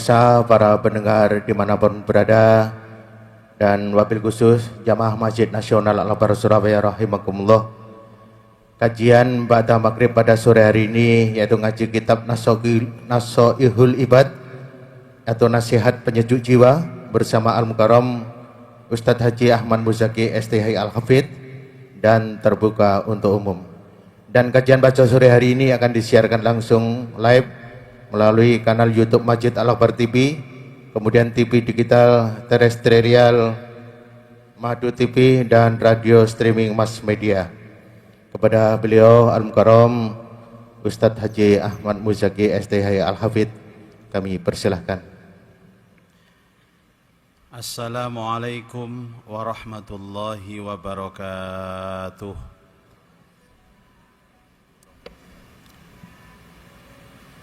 pemirsa, para pendengar dimanapun berada, dan wabil khusus Jamaah Masjid Nasional Al-Akbar Surabaya rahimakumullah. Kajian ba'da maghrib pada sore hari ini yaitu ngaji kitab Nasoihul Ibad atau nasihat penyejuk jiwa bersama Al-Mukarram Ustadz Haji Ahmad Muzaki STHI Al-Hafidh dan terbuka untuk umum. Dan kajian baca sore hari ini akan disiarkan langsung live melalui kanal YouTube Masjid Al-Akbar TV, kemudian TV digital terestrial Madu TV dan radio streaming mass media. Kepada beliau Al-Mukarram Ustadz Haji Ahmad Muzaki STHI Al-Hafidh kami persilahkan. Assalamualaikum warahmatullahi wabarakatuh.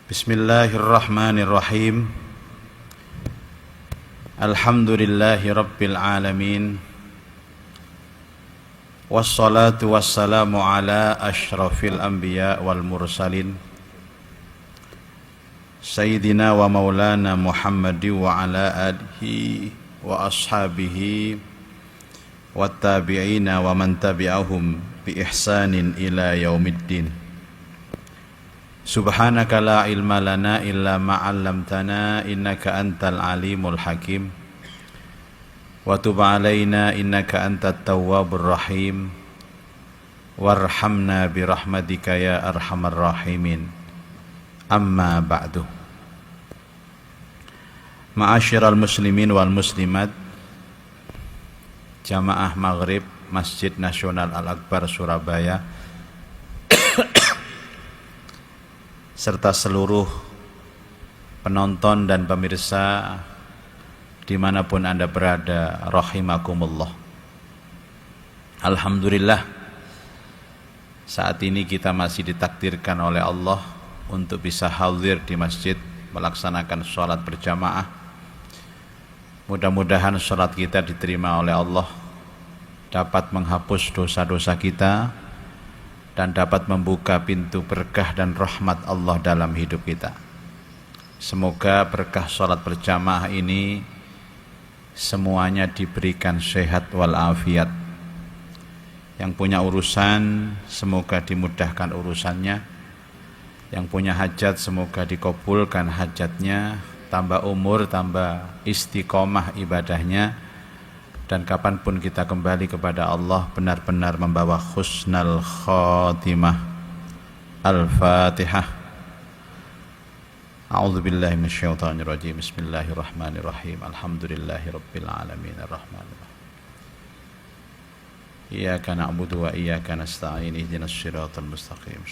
Bismillahirrahmanirrahim. Alhamdulillahi rabbil alamin. Wassalatu wassalamu ala ashrafil anbiya wal mursalin Sayyidina wa maulana Muhammadi wa ala alihi wa ashabihi wa tabi'ina wa man tabi'ahum bi ihsanin ila yaumiddin. Subhanaka la ilma lana illa ma'allamtana innaka antal alimul hakim wa tub alaina innaka antat tawwabur rahim warhamna birahmatika ya arhamar rahimin. Amma ba'du. Ma'asyiral muslimin wal muslimat, Jamaah Maghrib Masjid Nasional Al-Akbar Surabaya serta seluruh penonton dan pemirsa dimanapun Anda berada, rahimakumullah. Alhamdulillah, saat ini kita masih ditakdirkan oleh Allah untuk bisa hadir di masjid melaksanakan sholat berjamaah. Mudah-mudahan sholat kita diterima oleh Allah, dapat menghapus dosa-dosa kita dan dapat membuka pintu berkah dan rahmat Allah dalam hidup kita. Semoga berkah sholat berjamaah ini semuanya diberikan sehat walafiat. Yang punya urusan semoga dimudahkan urusannya. Yang punya hajat semoga dikabulkan hajatnya, tambah umur, tambah istiqomah ibadahnya. Dan kapanpun kita kembali kepada Allah benar-benar membawa husnal khatimah. Al-Fatihah. A'udzubillahi minasyaitonirrajim. Bismillahirrahmanirrahim. Alhamdulillahi rabbil alamin arrahmanirrahim. Iyyaka na'budu wa iyyaka nasta'in. Ihdinas siratal mustaqim.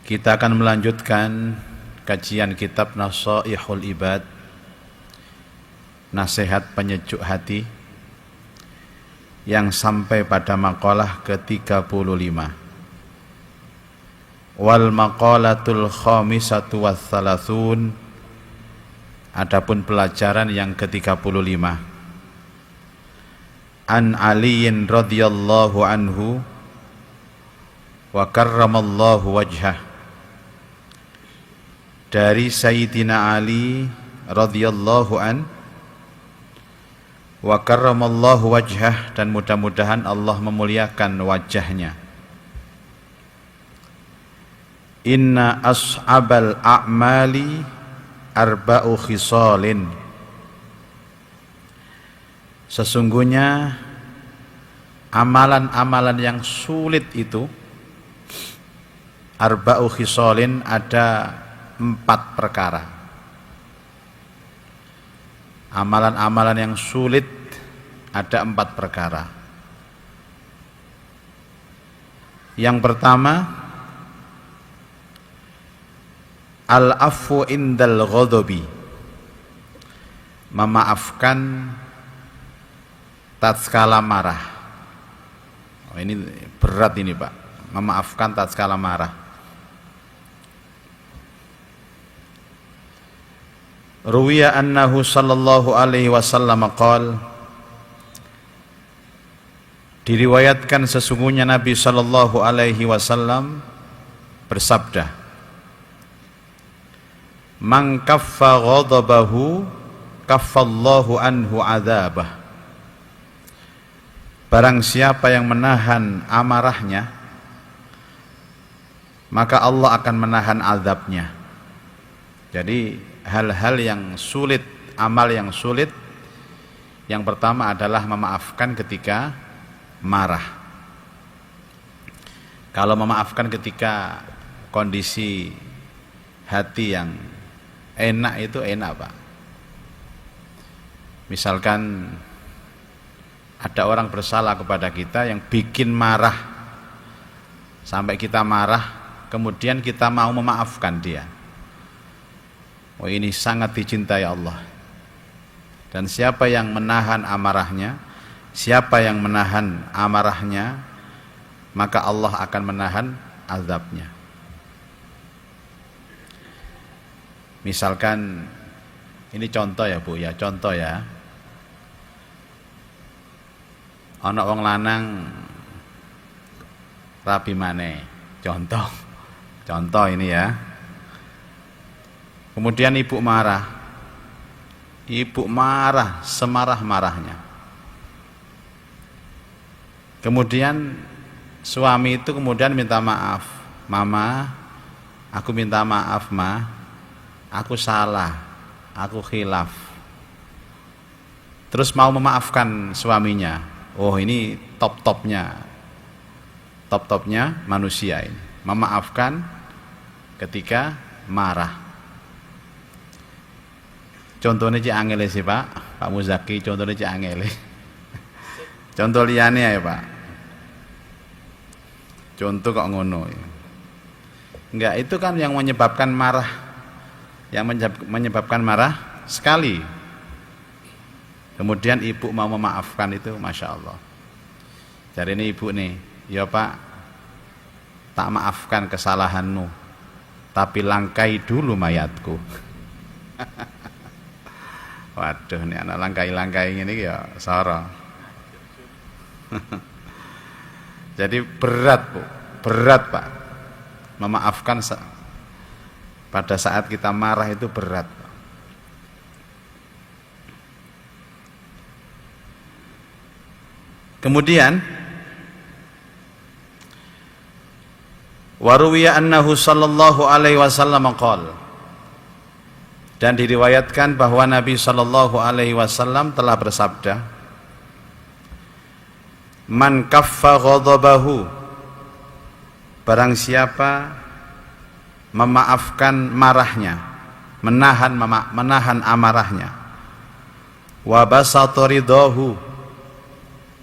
Kita akan melanjutkan kajian kitab Nasoihul Ibad, nasihat penyejuk hati, yang sampai pada maqalah ke-35. Wal maqalatul khamisatu watsalasun, adapun pelajaran yang ke-35. An Aliyin radhiyallahu anhu wa karramallahu wajhah, dari Sayyidina Ali radhiyallahu an wa karramallahu wajhah, dan mudah-mudahan Allah memuliakan wajahnya. Inna ashabal a'mali arba'u khisalin, sesungguhnya amalan-amalan yang sulit itu, arba'u khisalin, ada 4 perkara. Amalan-amalan yang sulit ada 4 perkara. Yang pertama, al-afwu indal ghadabi, memaafkan tatkala marah. Oh, ini berat ini Pak, memaafkan tatkala marah. Ruwiya annahu sallallahu alaihi wasallam qala, Diriwayatkan sesungguhnya Nabi sallallahu alaihi wasallam bersabda, "Man kaffa ghadabahu kaffallahu anhu adzabah." Barang siapa yang menahan amarahnya, maka Allah akan menahan azabnya. Jadi hal-hal yang sulit, amal yang sulit, yang pertama adalah memaafkan ketika marah. Kalau memaafkan ketika kondisi hati yang enak itu enak, Pak. Misalkan ada orang bersalah kepada kita yang bikin marah, sampai kita marah, kemudian kita mau memaafkan dia. Oh, ini sangat dicintai Allah. Dan siapa yang menahan amarahnya, siapa yang menahan amarahnya, maka Allah akan menahan azabnya. Misalkan, ini contoh ya Bu ya, contoh ya. Ana wong lanang rabi maneh, contoh ini ya. Kemudian ibu marah semarah-marahnya. Kemudian suami itu kemudian minta maaf, "Mama, aku minta maaf, Ma, aku salah, aku khilaf." Terus mau memaafkan suaminya. Oh, ini top-topnya manusia ini, memaafkan ketika marah. Contohnya cik angel sih Pak Muzaki, contohnya cik angel. Contoh liane ya Pak. Contoh kok ngono. Enggak, itu kan yang menyebabkan marah. Yang menyebabkan marah sekali. Kemudian ibu mau memaafkan itu, Masya Allah. Jadi ini ibu nih, ya Pak, tak maafkan kesalahanmu, tapi langkai dulu mayatku. Waduh, ini anak langkai-langkai ini ya sara. Jadi berat Bu, berat Pak. Memaafkan pada saat kita marah itu berat. Kemudian waruwiya annahu sallallahu alaihi wasallam qala, dan diriwayatkan bahwa Nabi sallallahu alaihi wasallam telah bersabda, "Man kaffa ghadabahu," barang siapa memaafkan marahnya, menahan amarahnya, "wa basata ridahu,"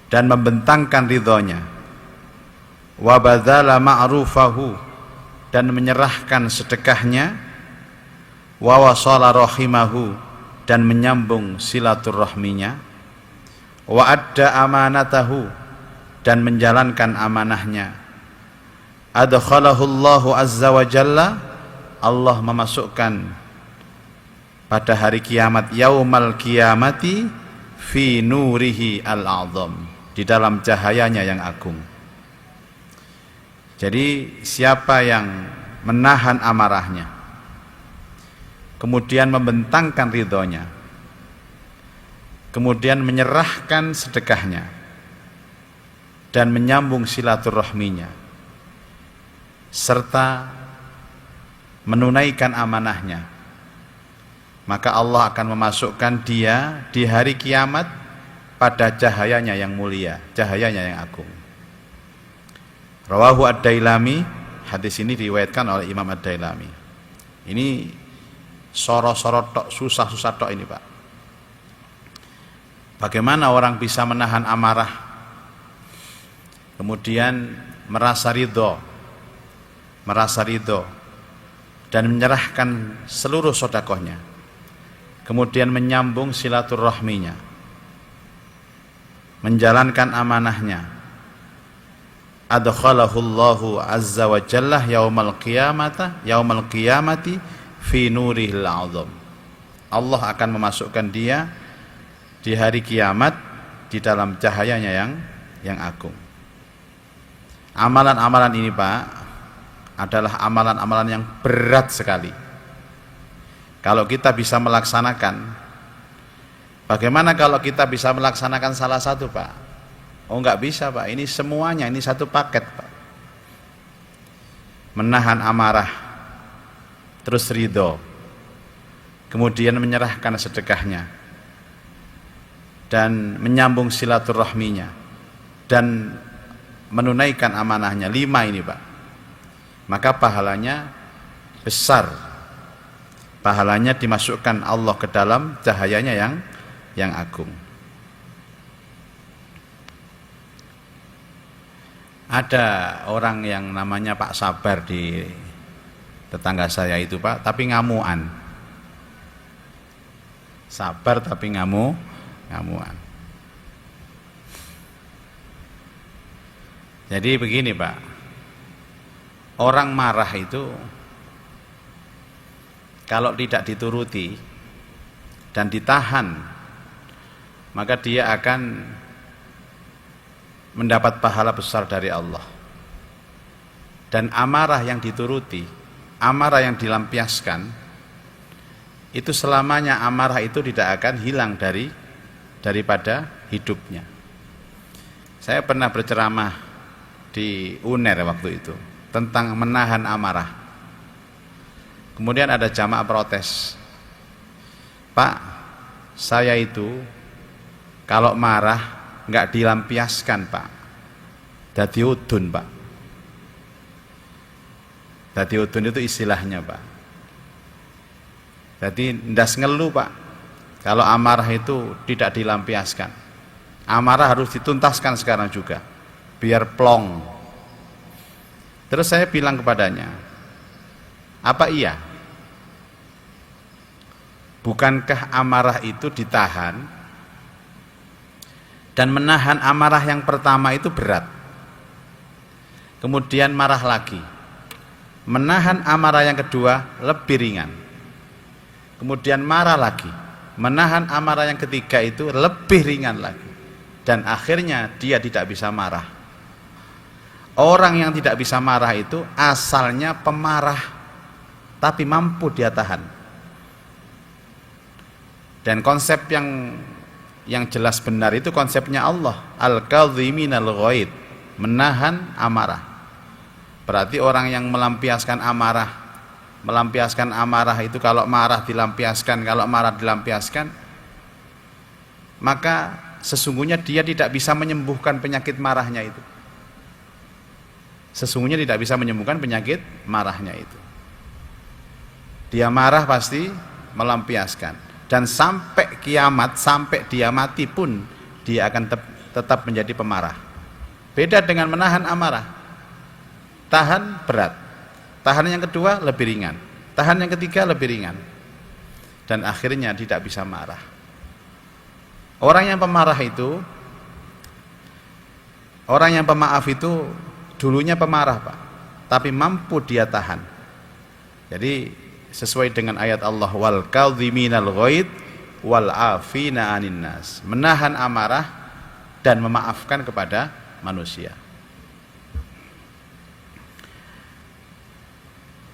dan membentangkan ridhonya, "wa badzala ma'rufahu," dan menyerahkan sedekahnya, "wa wasala rahimahu," dan menyambung silaturahminya, "wa adda amanatahu," dan menjalankan amanahnya, "adkhalahu Allahu azza wa jalla," Allah memasukkan pada hari kiamat, yaumal kiamati fi nurihi al-a'zam, di dalam cahayanya yang agung. Jadi siapa yang menahan amarahnya, kemudian membentangkan ridhonya, kemudian menyerahkan sedekahnya, dan menyambung silaturahminya, serta menunaikan amanahnya, maka Allah akan memasukkan dia di hari kiamat pada cahayanya yang mulia, cahayanya yang agung. Rawahu Ad-Dailami, hadis ini diriwayatkan oleh Imam Ad-Dailami. Ini soro-soro tok, susah-susah tok ini Pak. Bagaimana orang bisa menahan amarah, kemudian merasa ridho, dan menyerahkan seluruh sedekahnya, kemudian menyambung silaturahminya, menjalankan amanahnya, adkhalahu Allahu azza wa jalla yaumal qiyamati fi nurihil azam. Allah akan memasukkan dia di hari kiamat di dalam cahayanya agung. Amalan-amalan ini Pak adalah amalan-amalan yang berat sekali. Kalau kita bisa melaksanakan, bagaimana kalau kita bisa melaksanakan salah satu Pak? Oh enggak bisa Pak, ini semuanya, ini satu paket Pak. Menahan amarah, terus ridho, kemudian menyerahkan sedekahnya, dan menyambung silaturahminya, dan menunaikan amanahnya. 5 ini Pak, maka pahalanya besar, pahalanya dimasukkan Allah ke dalam cahayanya yang agung. Ada orang yang namanya Pak Sabar di tetangga saya itu Pak, tapi ngamuan. Sabar tapi ngamuan. Jadi begini Pak, orang marah itu kalau tidak dituruti dan ditahan, maka dia akan mendapat pahala besar dari Allah. Dan amarah yang dituruti, amarah yang dilampiaskan, itu selamanya amarah itu tidak akan hilang daripada hidupnya. Saya pernah berceramah di UNER waktu itu tentang menahan amarah. Kemudian ada jamaah protes, Pak, saya itu kalau marah nggak dilampiaskan Pak, dadi udun Pak. Dadi udun itu istilahnya Pak. Jadi ndas ngeluh Pak, kalau amarah itu tidak dilampiaskan. Amarah harus dituntaskan sekarang juga, biar plong. Terus saya bilang kepadanya, apa iya? Bukankah amarah itu ditahan? Dan menahan amarah yang pertama itu berat, kemudian marah lagi. Menahan amarah yang kedua lebih ringan, kemudian marah lagi. Menahan amarah yang ketiga itu lebih ringan lagi, dan akhirnya dia tidak bisa marah. Orang yang tidak bisa marah itu asalnya pemarah, tapi mampu dia tahan. Dan konsep yang jelas benar itu konsepnya Allah, al-kadhiminal ghaid, menahan amarah. Berarti orang yang melampiaskan amarah itu, kalau marah dilampiaskan, maka sesungguhnya dia tidak bisa menyembuhkan penyakit marahnya itu. Sesungguhnya tidak bisa menyembuhkan penyakit marahnya itu. Dia marah pasti melampiaskan. Dan sampai kiamat, sampai dia mati pun dia akan tetap menjadi pemarah. Beda dengan menahan amarah. Tahan berat, tahan yang kedua lebih ringan, tahan yang ketiga lebih ringan, dan akhirnya tidak bisa marah. Orang yang pemarah itu, orang yang pemaaf itu dulunya pemarah Pak, tapi mampu dia tahan. Jadi sesuai dengan ayat Allah, wal kadhiminal ghaid wal afina 'anin nas, menahan amarah dan memaafkan kepada manusia.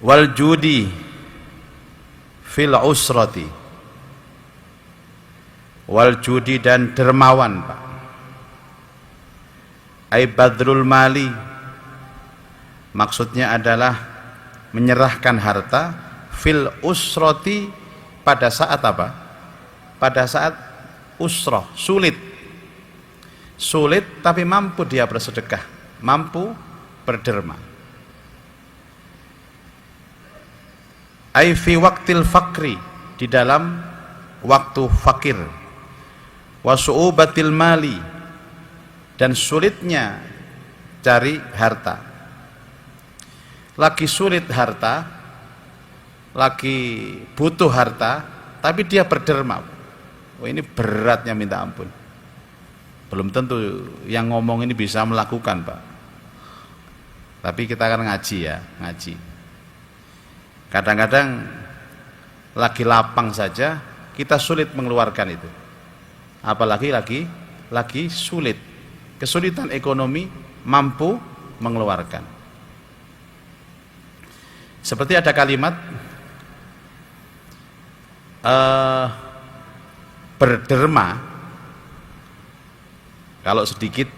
Wal judi fil usrati, wal judi dan dermawan Pak, ai badrul mali, maksudnya adalah menyerahkan harta, fil usrati, pada saat apa? Pada saat usrah, sulit tapi mampu dia bersedekah, mampu berderma. Ai fi waqtil fakri, di dalam waktu fakir, wa su'ubatil mali, dan sulitnya cari harta. Lagi sulit harta, lagi butuh harta, tapi dia berderma. Oh, ini beratnya minta ampun. Belum tentu yang ngomong ini bisa melakukan Pak, tapi kita akan ngaji ya, ngaji. Kadang-kadang lagi lapang saja kita sulit mengeluarkan itu, apalagi lagi sulit. kesulitan ekonomi mampu mengeluarkan. Seperti ada kalimat berderma kalau sedikit,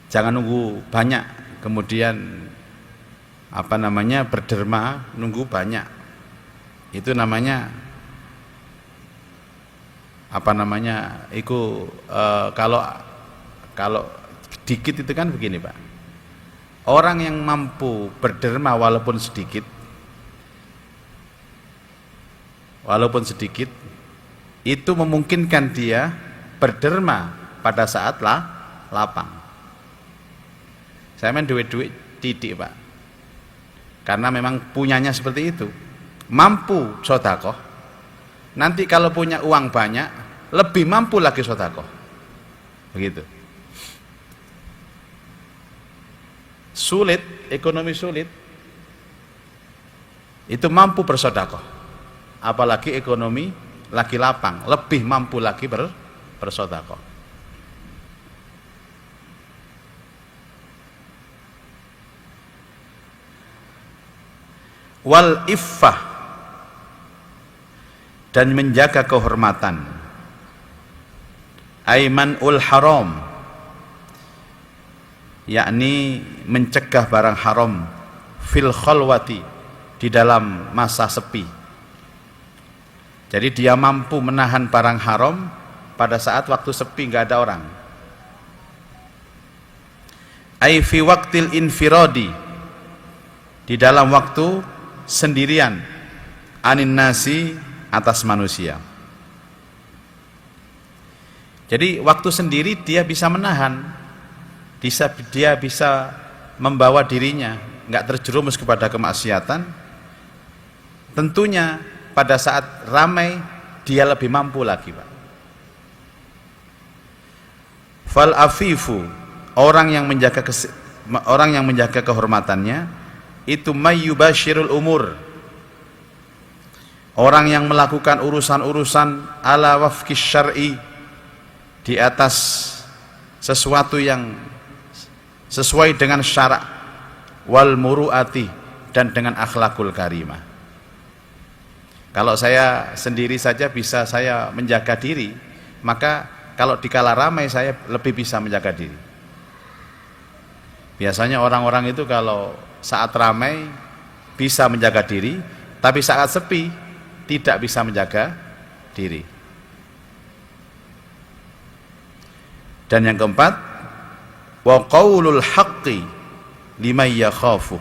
jangan nunggu banyak, kemudian berderma nunggu banyak. Itu namanya kalau sedikit itu kan begini, Pak. Orang yang mampu berderma walaupun sedikit, itu memungkinkan dia berderma pada saat lapang. Saya main duit-duit titik, Pak, karena memang punyanya seperti itu, mampu sedekah. Nanti kalau punya uang banyak, lebih mampu lagi sedekah. Begitu. Sulit, ekonomi sulit, itu mampu bersedekah. Apalagi ekonomi lagi lapang, lebih mampu lagi bersedekah. Wal iffah, dan menjaga kehormatan. Aiman ul haram, yakni mencegah barang haram, fil khalwati, di dalam masa sepi. Jadi dia mampu menahan barang haram pada saat waktu sepi, nggak ada orang. Ai fi waqtil infiradi, di dalam waktu sendirian, anin nasi, atas manusia. Jadi waktu sendiri dia bisa menahan, dia bisa membawa dirinya nggak terjerumus kepada kemaksiatan. Tentunya pada saat ramai dia lebih mampu lagi, Pak. Fal afifu, orang yang menjaga kehormatannya itu mayyubashirul umur, orang yang melakukan urusan-urusan ala wafqis syar'i, di atas sesuatu yang sesuai dengan syarak, wal muru'ati, dan dengan akhlakul karimah. Kalau saya sendiri saja bisa saya menjaga diri, maka kalau dikala ramai saya lebih bisa menjaga diri. Biasanya orang-orang itu kalau saat ramai bisa menjaga diri, tapi saat sepi tidak bisa menjaga diri. Dan yang keempat, wa qaulul haqqi liman yakhafu,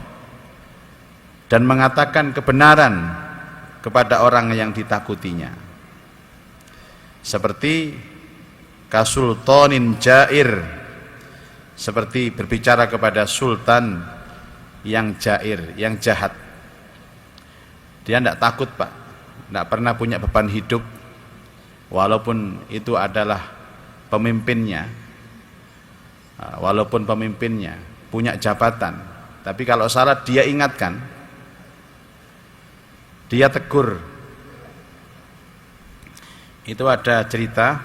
dan mengatakan kebenaran kepada orang yang ditakutinya. Seperti kasultanin jair, seperti berbicara kepada sultan yang jair, yang jahat. Dia tidak takut, Pak, tidak pernah punya beban hidup, walaupun itu adalah pemimpinnya, walaupun pemimpinnya punya jabatan, tapi kalau salah dia ingatkan, dia tegur. Itu ada cerita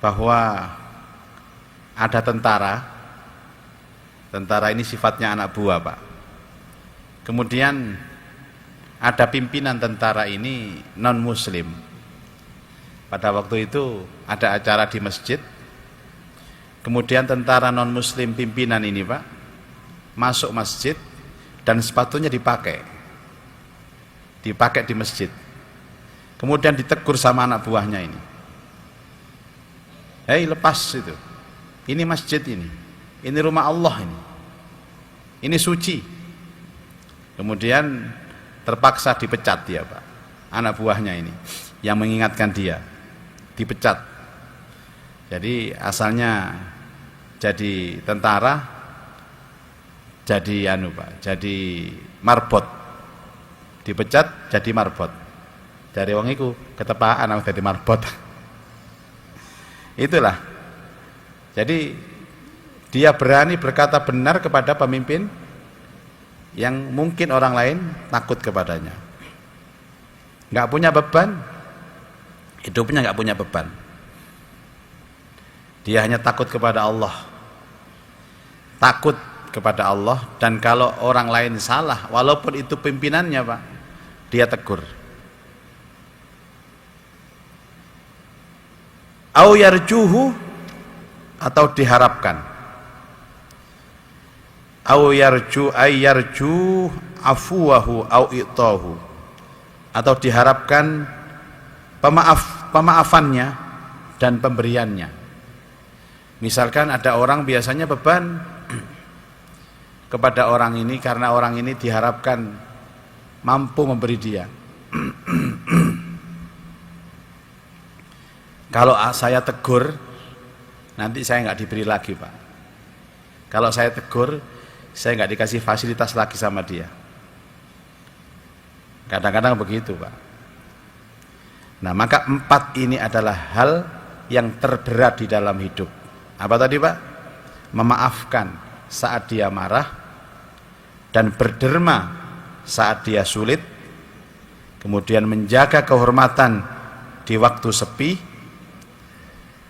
bahwa ada tentara ini sifatnya anak buah, Pak. Kemudian ada pimpinan tentara ini non muslim. Pada waktu itu ada acara di masjid, kemudian tentara non muslim pimpinan ini, Pak, masuk masjid dan sepatunya dipakai di masjid. Kemudian ditegur sama anak buahnya ini, hei, lepas itu, ini masjid, ini rumah Allah, ini suci. Kemudian terpaksa dipecat dia, Pak. Anak buahnya ini yang mengingatkan dia dipecat. Jadi asalnya jadi tentara, jadi Pak, jadi marbot, dipecat jadi marbot. Dari wong iku ketepaan aku jadi marbot. Itulah. Jadi dia berani berkata benar kepada pemimpin yang mungkin orang lain takut kepadanya. Nggak punya beban, hidupnya nggak punya beban. Dia hanya takut kepada Allah. Takut kepada Allah, dan kalau orang lain salah, walaupun itu pimpinannya Pak, dia tegur. Au yarjuhu, atau diharapkan. Au yarju ay yarju afuwahu au i'tahu, atau diharapkan pemaafannya dan pemberiannya. Misalkan ada orang biasanya beban kepada orang ini karena orang ini diharapkan mampu memberi dia. Kalau saya tegur, nanti saya nggak diberi lagi Pak. Kalau saya tegur, saya nggak dikasih fasilitas lagi sama dia. Kadang-kadang begitu Pak. Nah, maka 4 ini adalah hal yang terberat di dalam hidup. Apa tadi Pak? Memaafkan saat dia marah, dan berderma saat dia sulit, kemudian menjaga kehormatan di waktu sepi,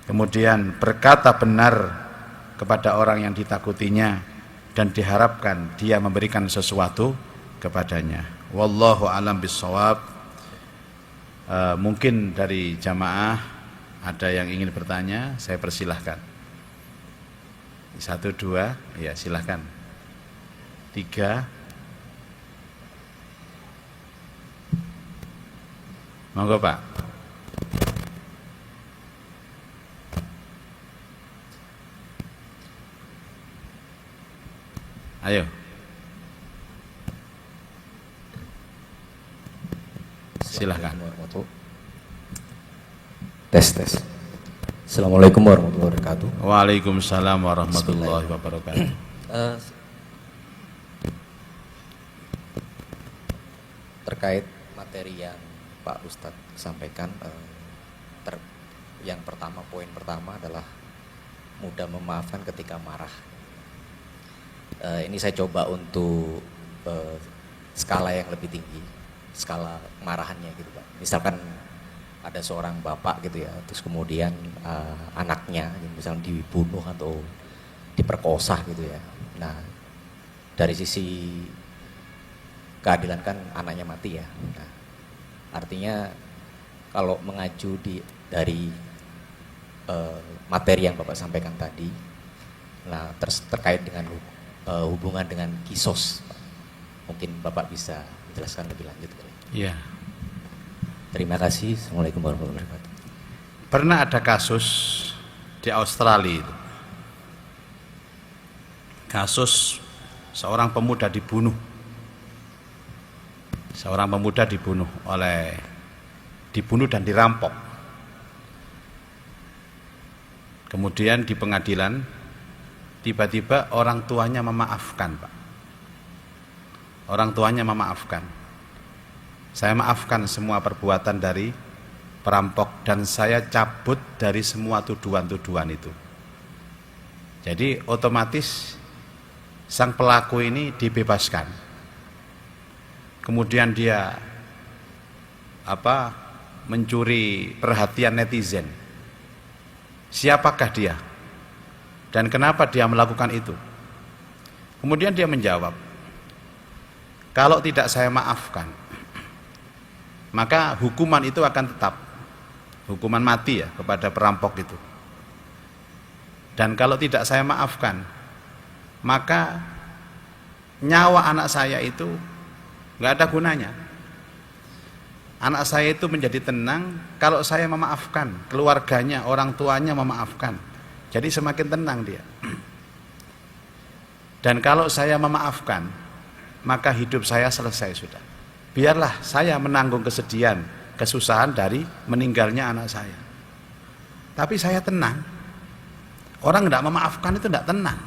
kemudian berkata benar kepada orang yang ditakutinya, dan diharapkan dia memberikan sesuatu kepadanya. Wallahu alam bissawab. Mungkin dari jamaah ada yang ingin bertanya, saya persilahkan. 1, 2, ya silahkan. 3. Monggo Pak. Ayo. Silahkan. Tes. Assalamualaikum warahmatullahi wabarakatuh. Waalaikumsalam warahmatullahi wabarakatuh. Terkait materi yang Pak Ustadz sampaikan, yang pertama, poin pertama adalah mudah memaafkan ketika marah. Ini saya coba untuk skala yang lebih tinggi, skala marahannya gitu Pak. Misalkan ada seorang bapak gitu ya, terus kemudian anaknya misalnya dibunuh atau diperkosa gitu ya. Nah, dari sisi keadilan kan anaknya mati ya. Nah, artinya kalau mengacu dari materi yang Bapak sampaikan tadi, nah terkait dengan hubungan dengan kisos, mungkin Bapak bisa menjelaskan lebih lanjut. Iya. Terima kasih. Assalamualaikum warahmatullahi wabarakatuh. Pernah ada kasus di Australia itu. Kasus seorang pemuda dibunuh. Seorang pemuda dibunuh dan dirampok. Kemudian di pengadilan tiba-tiba orang tuanya memaafkan, Pak. Orang tuanya memaafkan. Saya maafkan semua perbuatan dari perampok dan saya cabut dari semua tuduhan-tuduhan itu. Jadi otomatis sang pelaku ini dibebaskan. Kemudian dia mencuri perhatian netizen. Siapakah dia? Dan kenapa dia melakukan itu? Kemudian dia menjawab, kalau tidak saya maafkan, maka hukuman itu akan tetap, hukuman mati ya kepada perampok itu. Dan kalau tidak saya maafkan, maka nyawa anak saya itu nggak ada gunanya. Anak saya itu menjadi tenang kalau saya memaafkan, keluarganya, orang tuanya memaafkan. Jadi semakin tenang dia. Dan kalau saya memaafkan, maka hidup saya selesai sudah. Biarlah saya menanggung kesedihan, kesusahan dari meninggalnya anak saya. Tapi saya tenang. Orang tidak memaafkan itu tidak tenang.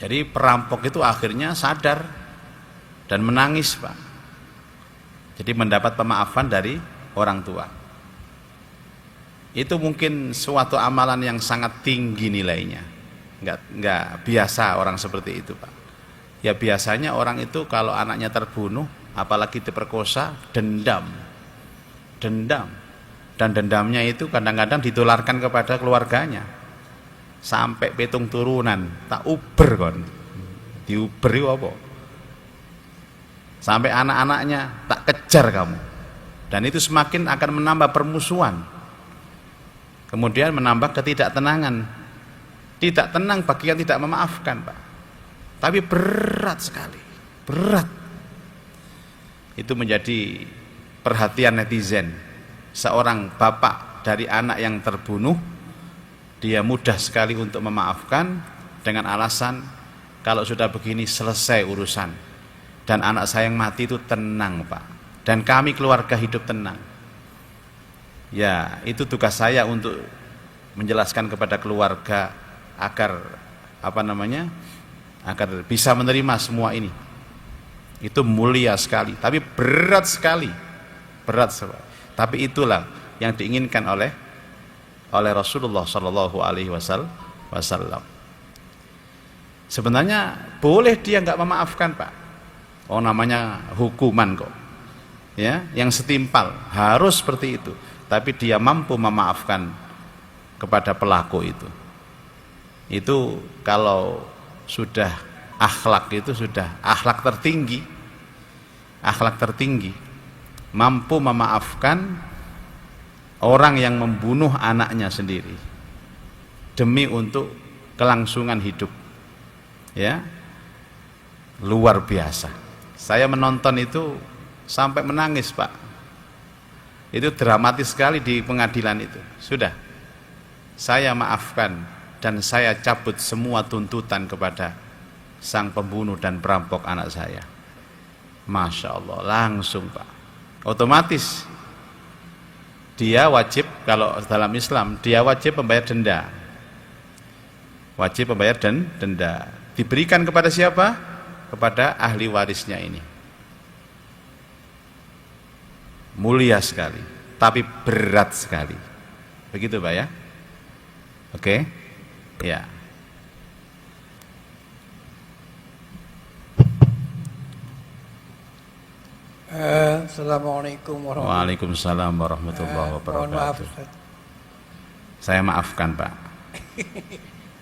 Jadi perampok itu akhirnya sadar dan menangis, Pak. Jadi mendapat pemaafan dari orang tua. Itu mungkin suatu amalan yang sangat tinggi nilainya. Enggak biasa orang seperti itu, Pak. Ya biasanya orang itu kalau anaknya terbunuh, apalagi diperkosa, dendam. Dan dendamnya itu kadang-kadang ditularkan kepada keluarganya. Sampai pitung turunan, tak uber kon. Diuber itu apa? Sampai anak-anaknya tak kejar kamu. Dan itu semakin akan menambah permusuhan. Kemudian menambah ketidaktenangan. Tidak tenang bagi yang tidak memaafkan, Pak. Tapi berat sekali. Berat. Itu menjadi perhatian netizen. Seorang bapak dari anak yang terbunuh, dia mudah sekali untuk memaafkan dengan alasan kalau sudah begini selesai urusan. Dan anak saya yang mati itu tenang, Pak. Dan kami keluarga hidup tenang. Ya, itu tugas saya untuk menjelaskan kepada keluarga agar agar bisa menerima semua ini. Itu mulia sekali, tapi berat sekali. Berat sekali. Tapi itulah yang diinginkan oleh Rasulullah Shallallahu Alaihi Wasallam. Sebenarnya boleh dia nggak memaafkan, Pak. Oh, namanya hukuman kok. Ya, yang setimpal harus seperti itu. Tapi dia mampu memaafkan kepada pelaku itu. Itu kalau sudah akhlak, itu sudah akhlak tertinggi. Akhlak tertinggi. Mampu memaafkan orang yang membunuh anaknya sendiri demi untuk kelangsungan hidup. Ya. Luar biasa. Saya menonton itu sampai menangis, Pak. Itu dramatis sekali di pengadilan itu. Sudah, saya maafkan dan saya cabut semua tuntutan kepada sang pembunuh dan perampok anak saya. Masya Allah, langsung, Pak. Otomatis dia wajib, kalau dalam Islam dia wajib membayar denda. Wajib membayar denda. Diberikan kepada siapa? Kepada ahli warisnya ini. Mulia sekali, tapi berat sekali. Begitu, Pak ya? Oke? Ya. Assalamualaikum warahmatullahi Waalaikumsalam warahmatullahi Mohon maaf, wabarakatuh. Ustaz. Saya maafkan, Pak.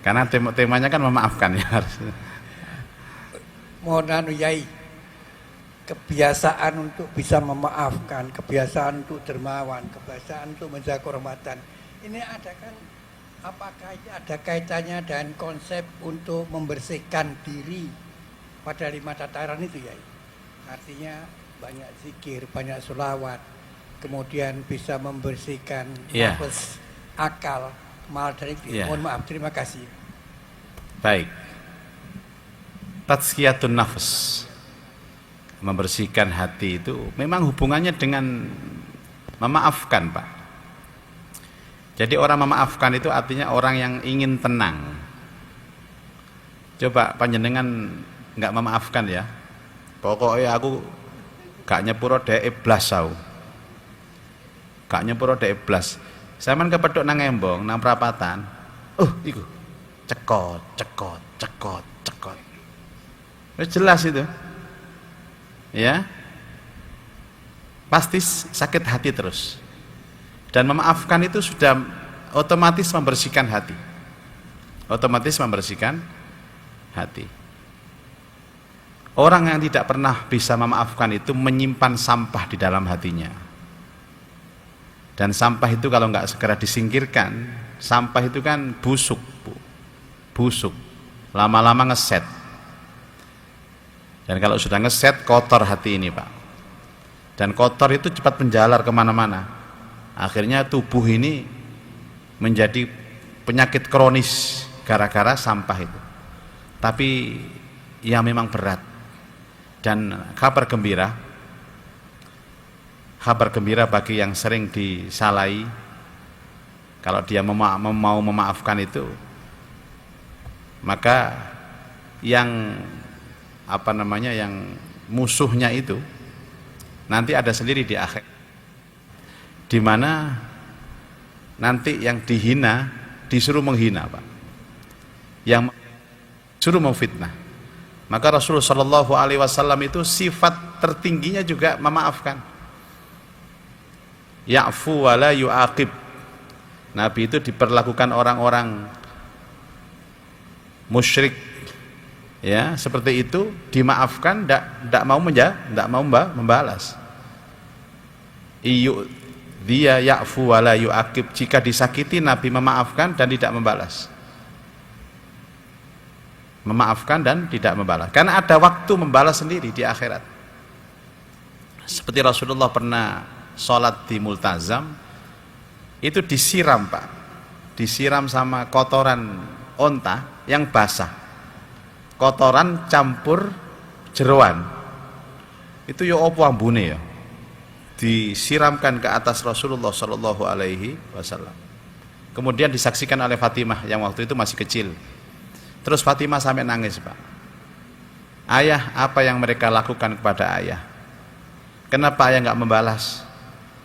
Karena temanya kan memaafkan ya harusnya. Mohon Yai, kebiasaan untuk bisa memaafkan, kebiasaan untuk dermawan, kebiasaan untuk menjaga kehormatan. Ini apakah ini ada kaitannya dengan konsep untuk membersihkan diri pada 5 tataran itu, Yai? Artinya banyak zikir, banyak sholawat, kemudian bisa membersihkan nafas, akal, mal dan itu. Mohon maaf, terima kasih. Baik. Tazkiyatun nafas, membersihkan hati itu memang hubungannya dengan memaafkan, Pak. Jadi orang memaafkan itu artinya orang yang ingin tenang. Coba panjenengan nggak memaafkan ya, pokoknya aku gak nyepuro dhek blas sau. Gak nyepuro dhek blas. Sampeyan kepethuk nang embong, nang prapatan. Iku cekot. Wis jelas itu. Ya. Pasti sakit hati terus. Dan memaafkan itu sudah otomatis membersihkan hati. Otomatis membersihkan hati. Orang yang tidak pernah bisa memaafkan itu menyimpan sampah di dalam hatinya. Dan sampah itu kalau nggak segera disingkirkan, sampah itu kan busuk, Bu. Busuk. Lama-lama ngeset. Dan kalau sudah ngeset, kotor hati ini, Pak. Dan kotor itu cepat menjalar kemana-mana. Akhirnya tubuh ini menjadi penyakit kronis gara-gara sampah itu. Tapi ya memang berat. Dan kabar gembira bagi yang sering disalahi, kalau dia mau memaafkan itu, maka yang yang musuhnya itu nanti ada sendiri di akhir, di mana nanti yang dihina disuruh menghina, Pak, yang suruh memfitnah. Maka Rasulullah Shallallahu Alaihi Wasallam itu sifat tertingginya juga memaafkan. ya'fu wa la yu'aqib. Nabi itu diperlakukan orang-orang musyrik ya seperti itu, dimaafkan, tidak mau membalas. Dia ya'fu wa la yu'aqib, jika disakiti Nabi memaafkan dan tidak membalas. Memaafkan dan tidak membalas, karena ada waktu membalas sendiri di akhirat. Seperti Rasulullah pernah sholat di Multazam, itu disiram Pak, disiram sama kotoran onta yang basah, kotoran campur jeroan, itu ya opo ambune ya, disiramkan ke atas Rasulullah Shallallahu Alaihi Wasallam. Kemudian disaksikan oleh Fatimah yang waktu itu masih kecil. Terus Fatimah sampai nangis Pak. Ayah, apa yang mereka lakukan kepada ayah? Kenapa ayah nggak membalas?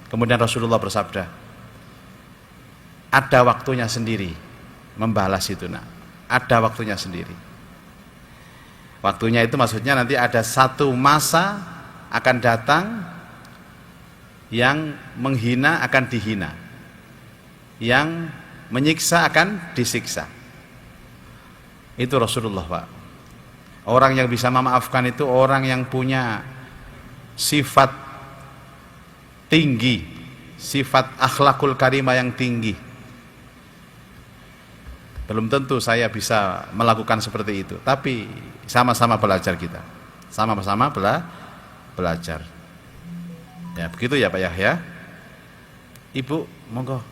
Kemudian Rasulullah bersabda, ada waktunya sendiri membalas itu nak. Ada waktunya sendiri. Waktunya itu maksudnya nanti ada satu masa akan datang yang menghina akan dihina, yang menyiksa akan disiksa. Itu Rasulullah Pak. Orang yang bisa memaafkan itu orang yang punya sifat tinggi, sifat akhlakul karimah yang tinggi. Belum tentu saya bisa melakukan seperti itu, tapi sama-sama belajar kita, sama-sama belajar. Ya begitu ya Pak Yahya. Ibu monggo.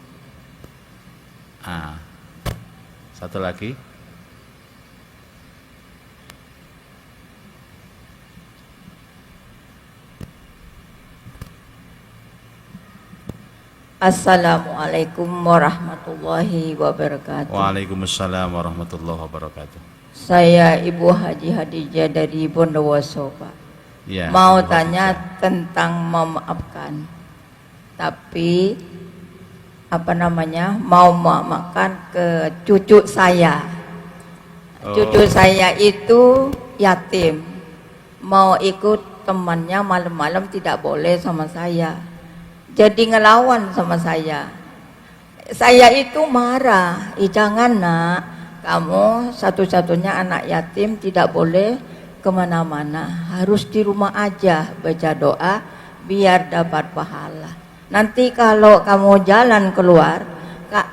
Satu lagi. Assalamualaikum warahmatullahi wabarakatuh. Waalaikumsalam warahmatullahi wabarakatuh. Saya Ibu Haji Hadijah dari Bondowoso Pak. Ya, mau tanya tentang memaafkan. Tapi mau memaafkan ke cucu saya. Cucu saya itu yatim. Mau ikut temannya malam-malam tidak boleh sama saya. Jadi ngelawan sama saya. Saya itu marah. Jangan nak, kamu satu-satunya anak yatim, tidak boleh kemana-mana. Harus di rumah aja baca doa biar dapat pahala. Nanti kalau kamu jalan keluar,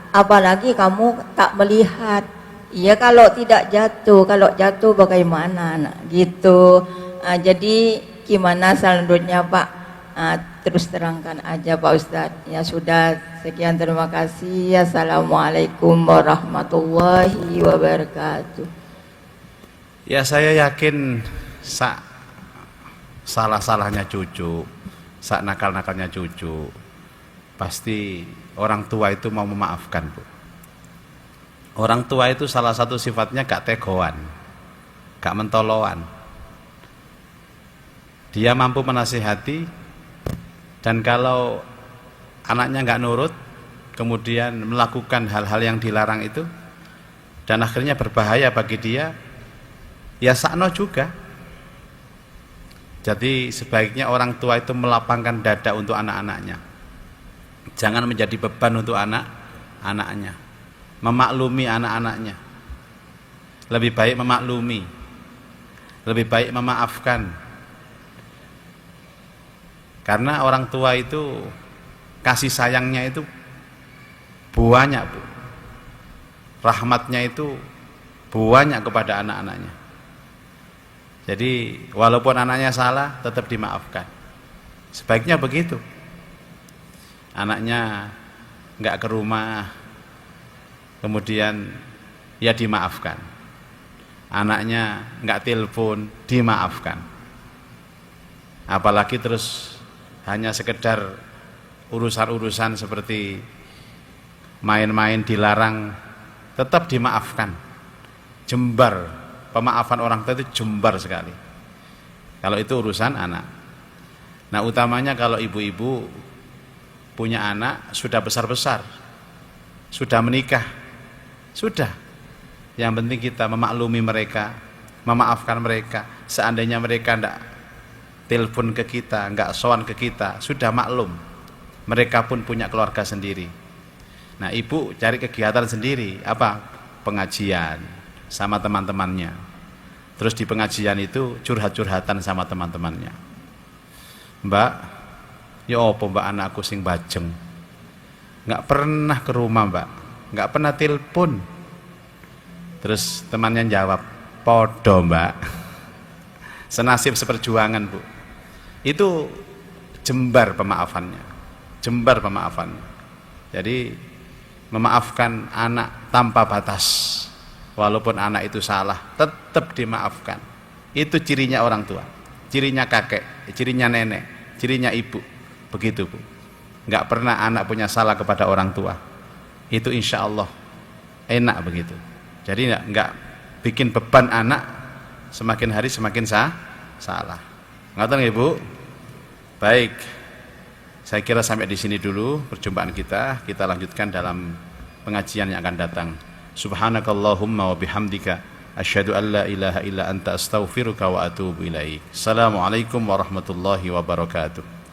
apalagi kamu tak melihat. Iya kalau tidak jatuh, kalau jatuh bagaimana nak? Gitu. Jadi gimana selanjutnya Pak? Terus terangkan aja Pak Ustadz. Ya sudah, sekian, terima kasih. Assalamualaikum warahmatullahi wabarakatuh. Ya saya yakin salah-salahnya cucu, nakal-nakalnya cucu, pasti orang tua itu mau memaafkan Bu. Orang tua itu salah satu sifatnya gak tegoan, gak mentoloan. Dia mampu menasihati. Dan kalau anaknya nggak nurut, kemudian melakukan hal-hal yang dilarang itu, dan akhirnya berbahaya bagi dia, ya sakno juga. Jadi sebaiknya orang tua itu melapangkan dada untuk anak-anaknya. Jangan menjadi beban untuk anak-anaknya. Memaklumi anak-anaknya. Lebih baik memaklumi. Lebih baik memaafkan. Karena orang tua itu kasih sayangnya itu banyak Bu. Rahmatnya itu banyak kepada anak-anaknya. Jadi walaupun anaknya salah tetap dimaafkan. Sebaiknya begitu. Anaknya nggak ke rumah, kemudian ya dimaafkan. Anaknya nggak telepon, dimaafkan. Apalagi terus hanya sekedar urusan-urusan seperti main-main dilarang, tetap dimaafkan. Jembar, pemaafan orang tua itu jembar sekali kalau itu urusan anak. Nah utamanya kalau ibu-ibu punya anak sudah besar-besar, sudah menikah, sudah, yang penting kita memaklumi mereka, memaafkan mereka. Seandainya mereka tidak telepon ke kita, enggak sowan ke kita, sudah maklum. Mereka pun punya keluarga sendiri. Nah, ibu cari kegiatan sendiri, apa? Pengajian sama teman-temannya. Terus di pengajian itu curhat-curhatan sama teman-temannya. Mbak, ya apa mbak anakku sing bajeng? Nggak pernah ke rumah mbak, nggak pernah telepon. Terus temannya jawab, podo mbak. Senasib seperjuangan bu. Itu jembar pemaafannya. Jembar pemaafannya. Jadi memaafkan anak tanpa batas. Walaupun anak itu salah, tetap dimaafkan. Itu cirinya orang tua, cirinya kakek, cirinya nenek, cirinya ibu. Begitu bu. Nggak pernah anak punya salah kepada orang tua. Itu insya Allah enak begitu. Jadi nggak bikin beban anak semakin hari semakin salah. Ngoten nggih Bu? Baik. Saya kira sampai di sini dulu perjumpaan kita. Kita lanjutkan dalam pengajian yang akan datang. Subhanakallahumma wa bihamdika asyhadu an la ilaha illa anta astaghfiruka wa atubu ilaik. Assalamualaikum warahmatullahi wabarakatuh.